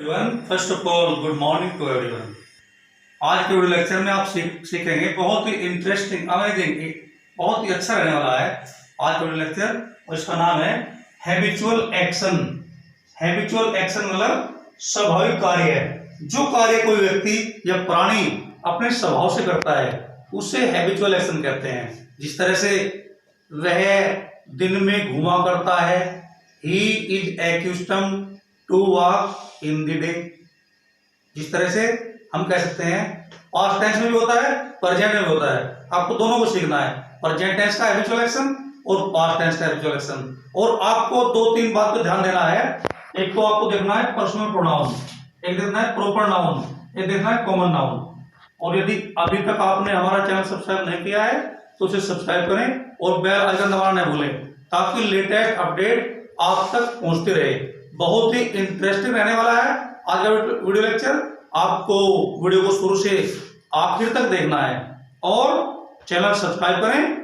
Everyone, first of all good morning to everyone. आज के video lecture में आप सीखेंगे बहुत ही इंटरेस्टिंग, अमेजिंग, बहुत ही अच्छा रहने वाला है आज का वीडियो लेक्चर, और इसका नाम है हैबिचुअल एक्शन। हैबिचुअल एक्शन मतलब स्वाभाविक कार्य। जो कार्य कोई व्यक्ति या प्राणी अपने स्वभाव से करता है उसे हैबिचुअल एक्शन कहते हैं। जिस तरह से वह दिन में घुमा करता है, he is accustomed to walk in the day. जिस तरह से हम कह सकते हैं पास्ट टेंस में भी होता है, प्रेजेंट में भी होता है। आपको दोनों को सीखना है, प्रेजेंट टेंस का हैबिचुअल एक्शन और पास्ट टेंस का हैबिचुअल एक्शन। और आपको दो तीन बात पर ध्यान देना है। एक तो आपको देखना है पर्सनल प्रोनाउन, एक देखना है प्रॉपर नाउन, एक देखना है कॉमन नाउन। और यदि अभी तक आपने हमारा चैनल सब्सक्राइब नहीं किया है तो उसे सब्सक्राइब करें और बेल आइकन दबाना नहीं भूलें, ताकि लेटेस्ट अपडेट आप तक पहुंचते रहे। बहुत ही इंटरेस्टिंग रहने वाला है आज का वीडियो लेक्चर। आपको वीडियो को शुरू से आखिर तक देखना है और चैनल सब्सक्राइब करें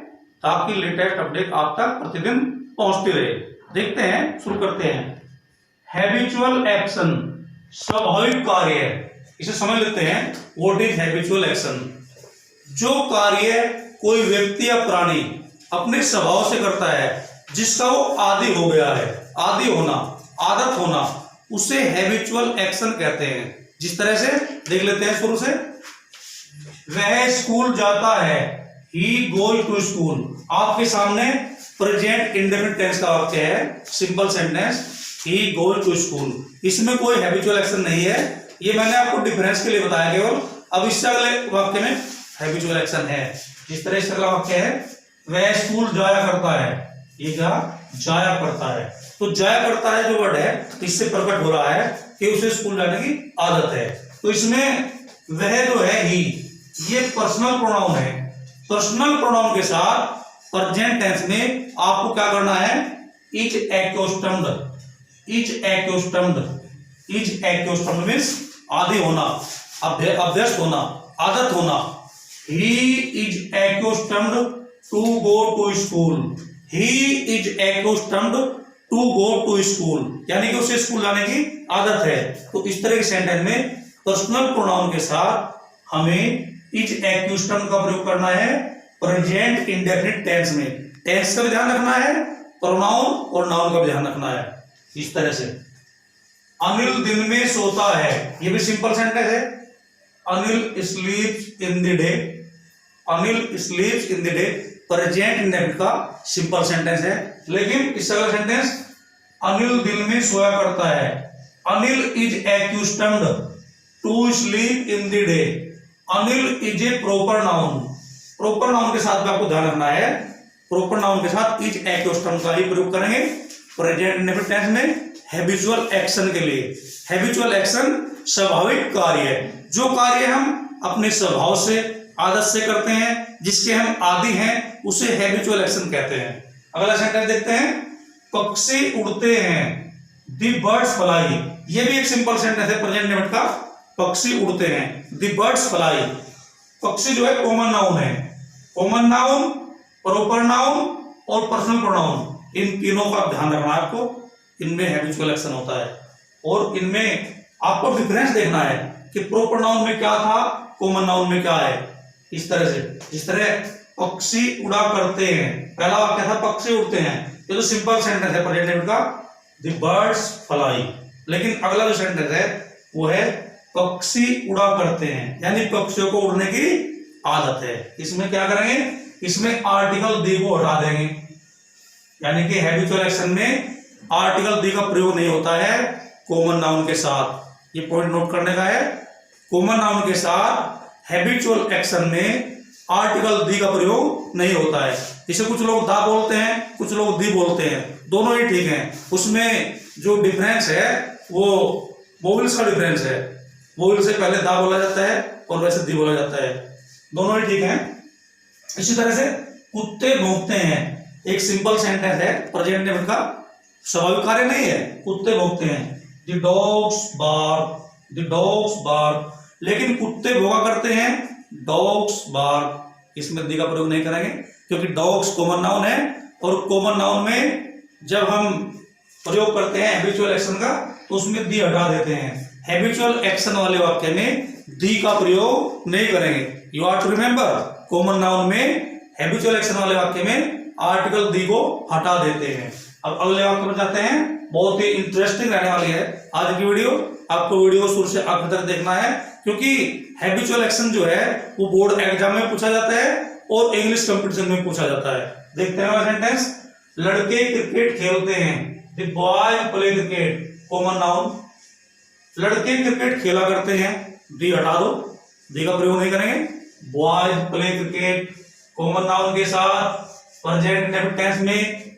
ताकि लेटेस्ट अपडेट आप तक प्रतिदिन पहुंचती रहे। देखते हैं, शुरू करते हैं। हैबिचुअल एक्शन स्वाभाविक कार्य है, इसे समझ लेते हैं। What is habitual action? जो कार्य कोई व्यक्ति या प्राणी अपने स्वभाव से करता है, जिसका वो आदी हो गया है, आदी होना, आदत होना, उसे हैबिचुअल एक्शन कहते हैं। जिस तरह से देख लेते हैं शुरू से। वह स्कूल जाता है, ही गोज टू स्कूल। आपके सामने प्रेजेंट इंडेफिनिट टेंस का वाक्य है, simple sentence, he goes to school. इसमें कोई हैबिचुअल एक्शन नहीं है, ये मैंने आपको डिफरेंस के लिए बताया केवल। अब इससे अगले वाक्य में हैबिचुअल एक्शन है। जिस तरह से अगला वाक्य है, वह स्कूल जाया करता है, ये क्या जाया करता है। तो जाया करता है जो वर्ड है, इससे प्रकट हो रहा है कि उसे स्कूल जाने की आदत है। तो इसमें वह जो है ही, ये पर्सनल प्रोनाउन है। पर्सनल प्रोनाउन के साथ प्रेजेंट टेंस में आपको क्या करना है? Is accustomed. Is accustomed, is accustomed means आदी होना, अभ्यस्त होना, आदत होना। He is accustomed to go to school. He is accustomed to go to school, यानी कि उसे स्कूल जाने की आदत है। तो इस तरह के सेंटेंस में पर्सनल प्रोनाउन के साथ हमें इज एक्यूस्टम्ड का प्रयोग करना है प्रेजेंट इंडेफिनिट टेंस में। टेंस का भी ध्यान रखना है, प्रोनाउन और नाउन का भी ध्यान रखना है। इस तरह से अनिल दिन में सोता है, ये भी सिंपल सेंटेंस है। अनिल स्लीप्स इन the day. Anil स्लीप्स in the day present indefinite का सिंपल सेंटेंस है। लेकिन इस अगला सेंटेंस, अनिल दिन में सोया करता है। Anil is accustomed to sleep in the day. Anil is a proper noun. Proper noun के साथ में आपको ध्यान रखना है, प्रॉपर नाउन के साथ इज एक्यूस्टम्ड का ही प्रयोग करेंगे प्रेजेंट इंडेफिनिट टेंस में हैबिचुअल एक्शन के लिए। हैबिचुअल एक्शन स्वाभाविक कार्य है, जो कार्य हम अपने स्वभाव से, आदत से करते हैं, जिसके हम आदी हैं, उसे हैबिचुअल एक्शन कहते हैं। अगला सेंटेंस देखते हैं। पक्षी उड़ते हैं, द बर्ड्स फ्लाई। ये भी एक सिंपल सेंटेंस है प्रेजेंट इंडेफिनिट का। पक्षी उड़ते हैं, द बर्ड्स फ्लाई। पक्षी जो है कॉमन नाउन है। कॉमन नाउन, प्रॉपर नाउन और पर्सनल प्रोनाउन, इन तीनों का ध्यान रखना है आपको। इनमें हैबिचुअल एक्शन होता है और इनमें आपको डिफरेंस देखना है कि प्रॉपर नाउन में क्या था, कॉमन नाउन में क्या है। इस तरह से, जिस तरह पक्षी उड़ा करते हैं, पहला वाक्य था पक्षी उड़ते हैं, ये तो सिंपल सेंटेंस है प्रेजेंट इंडेफिनिट का, द बर्ड्स फ्लाई। लेकिन अगला जो सेंटेंस है वो है पक्षी उड़ा करते हैं, यानी पक्षियों को उड़ने की आदत है। इसमें क्या करेंगे? इसमें आर्टिकल दी को हटा देंगे, यानी कि हैबिचुअल एक्शन में आर्टिकल दी का प्रयोग नहीं होता है कॉमन नाउन के साथ। ये पॉइंट नोट करने का है। कॉमन नाउन के साथ हैबिचुअल एक्शन में आर्टिकल दी का प्रयोग नहीं होता है। इसे कुछ लोग दा बोलते हैं, कुछ लोग दी बोलते हैं, दोनों ही ठीक हैं। उसमें जो डिफरेंस है वो वोवेल्स का डिफरेंस है। वोवेल से पहले दा बोला जाता है और वैसे दी बोला जाता है, दोनों ही ठीक हैं। इसी तरह से कुत्ते भौंकते हैं, एक सिंपल सेंटेंस है प्रेजेंट इंडेफिनिट का, स्वाभाविक कार्य नहीं है। कुत्ते भौंकते हैं, the dogs bark, the dogs bark. लेकिन कुत्ते भौंका करते हैं, डॉग्स बार्क। इसमें दी का प्रयोग नहीं करेंगे क्योंकि डॉग्स कॉमन नाउन है और कॉमन नाउन में जब हम प्रयोग करते हैं हैबिचुअल एक्शन का तो उसमें दी हटा देते हैं। हैबिचुअल एक्शन वाले वाक्य में दी का प्रयोग नहीं करेंगे। You are to remember, common noun में हैबिचुअल एक्शन वाले वाक्य में आर्टिकल दी को हटा देते हैं। अब अगले वाक्य में जाते हैं, बहुत ही इंटरेस्टिंग रहने वाली है आज की वीडियो। आपको वीडियो शुरू से आखिर तक देखना है, क्योंकि हैबिचुअल एक्शन जो है वो बोर्ड एग्जाम में पूछा जाता है और इंग्लिश कंपटीशन में पूछा जाता है। देखते हैं सेंटेंस, लड़के क्रिकेट खेलते हैं, the boys play cricket, common noun. लड़के क्रिकेट खेला करते हैं, दी हटा दो, दी का प्रयोग नहीं करेंगे। Boys play cricket, common noun के साथ प्रेजेंट इंडेफिनिट टेंस में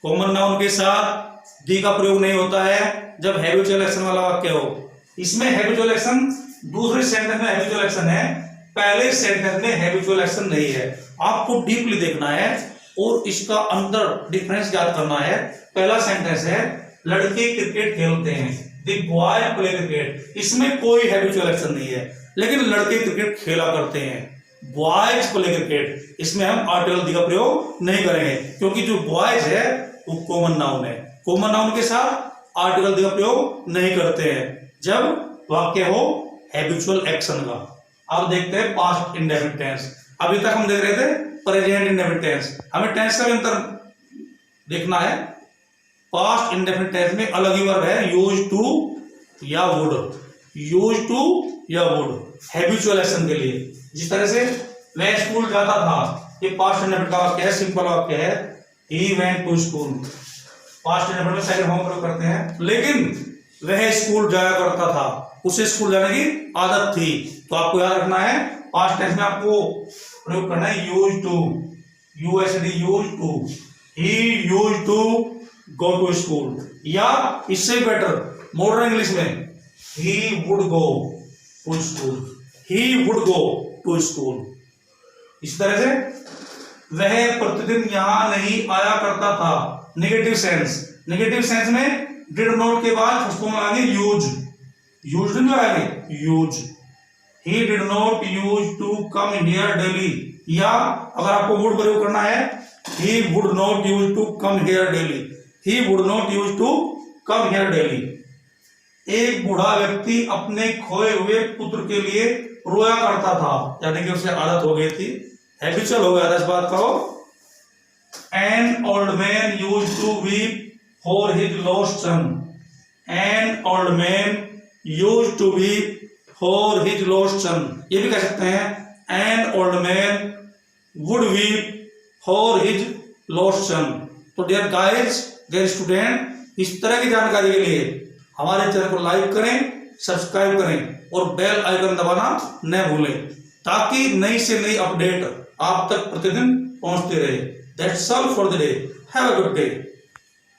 कॉमन नाउन के साथ दी का प्रयोग नहीं होता है जब हैबिचुअल एक्शन वाला वाक्य हो। इसमें हैबिचुअल एक्शन दूसरे सेंटेंस में हैबिचुअल एक्शन है, पहले सेंटेंस में हैबिचुअल एक्शन नहीं है। आपको डीपली देखना है और इसका अंदर डिफरेंस याद करना है। पहला सेंटेंस है लड़के क्रिकेट खेलते हैं, द बॉय प्ले क्रिकेट, इसमें कोई हैबिचुअल एक्शन नहीं है, लेकिन लड़के क्रिकेट खेला करते हैं, बॉयज प्ले क्रिकेट, इसमें हम आर्टिकल दी का प्रयोग नहीं करेंगे, क्योंकि जो बॉयज है वो कॉमन नाउन है। कॉमन नाउन के साथ आर्टिकल दी का प्रयोग नहीं करते हैं जब वाक्य हो हैबिचुअल एक्शन का। अब देखते हैं पास्ट इंडेफिनिट टेंस। अभी तक हम देख रहे थे प्रेजेंट इंडेफिनिट टेंस, हमें टेंस का भी अंतर देखना है। पास्ट इंडेफिनिट टेंस में अलग ही वर्ब है, यूज टू या वुड, यूज टू या वुड हैबिचुअल एक्शन के लिए। जिस तरह से वह स्कूल जाता था, ये पास्ट इंडेफिनिट का वाक्य है, सिंपल वाक्य है, he went to school. Past indefinite में सेकंड फॉर्म प्रयोग करते हैं, लेकिन वह स्कूल जाया करता था, उसे स्कूल जाने की आदत थी। तो आपको याद रखना है पास्ट टेंस में आपको प्रयोग करना है use to, USD, use to, he use to go to school, या इससे बेटर मॉडर्न इंग्लिश में he would go to school, he would go to school. इस तरह से वह प्रतिदिन यहां नहीं आया करता था, नेगेटिव सेंस। नेगेटिव सेंस में डिड नॉट के बाद फर्स्ट फॉर्म लगाएंगे यूज, यूज्ड नहीं लगाएंगे, use. He did not use to come here daily, या अगर आपको वुड प्रयोग करना है, he would not use to come here daily, he would not use to come here daily. एक बूढ़ा व्यक्ति अपने खोए हुए पुत्र के लिए रोया करता था, यानी कि उसे आदत हो गई थी, हैबिचुअल हो गया था इस बात का। An old man used to weep for his lost son, an old man used to weep for his lost son, ये भी कह सकते हैं an old man would weep for his lost son. तो डियर गाइस, डियर स्टूडेंट, इस तरह की जानकारी के लिए हमारे चैनल को लाइक करें, सब्सक्राइब करें और बेल आइकन दबाना न भूलें, ताकि नई से नई अपडेट आप तक प्रतिदिन पहुंचते रहे। That's all for the day. Have a good day.